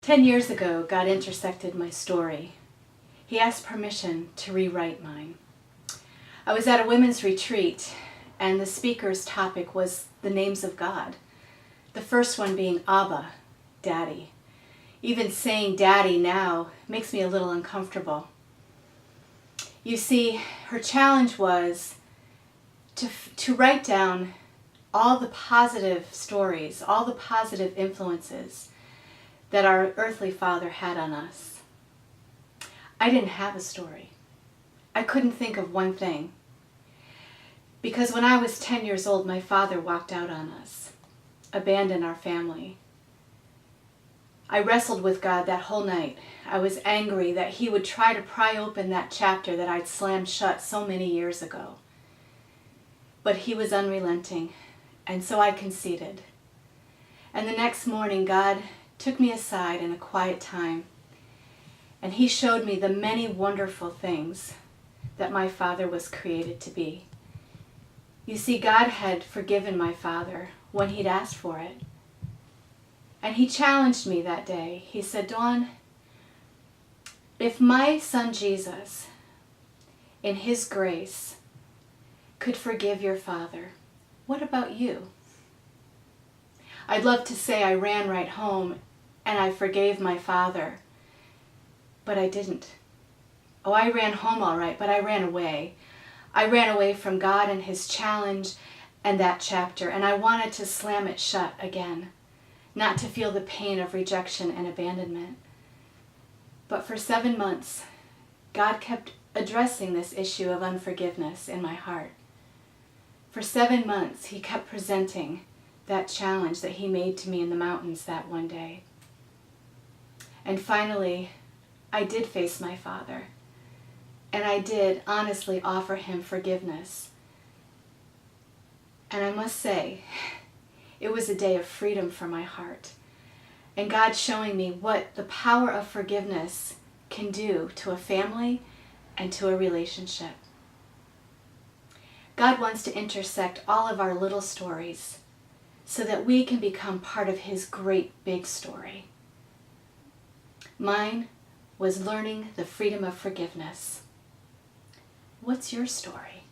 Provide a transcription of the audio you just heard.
10 years ago, God intersected my story. He asked permission to rewrite mine. I was at a women's retreat, and the speaker's topic was the names of God. The first one being Abba, Daddy. Even saying Daddy now makes me a little uncomfortable. You see, her challenge was to write down all the positive stories, all the positive influences that our earthly father had on us. I didn't have a story. I couldn't think of one thing. Because when I was 10 years old, my father walked out on us, abandoned our family. I wrestled with God that whole night. I was angry that he would try to pry open that chapter that I'd slammed shut so many years ago. But he was unrelenting, and so I conceded. And the next morning, God took me aside in a quiet time, and he showed me the many wonderful things that my father was created to be. You see, God had forgiven my father when he'd asked for it. And he challenged me that day. He said, Dawn, if my son Jesus, in his grace, could forgive your father, what about you? I'd love to say I ran right home and I forgave my father, but I didn't. Oh, I ran home all right, but I ran away. I ran away from God and his challenge and that chapter, and I wanted to slam it shut again, not to feel the pain of rejection and abandonment. But for 7 months, God kept addressing this issue of unforgiveness in my heart. For 7 months, he kept presenting that challenge that he made to me in the mountains that one day. And finally, I did face my father, and I did honestly offer him forgiveness. And I must say, it was a day of freedom for my heart, and God showing me what the power of forgiveness can do to a family and to a relationship. God wants to intersect all of our little stories so that we can become part of his great big story. Mine was learning the freedom of forgiveness. What's your story?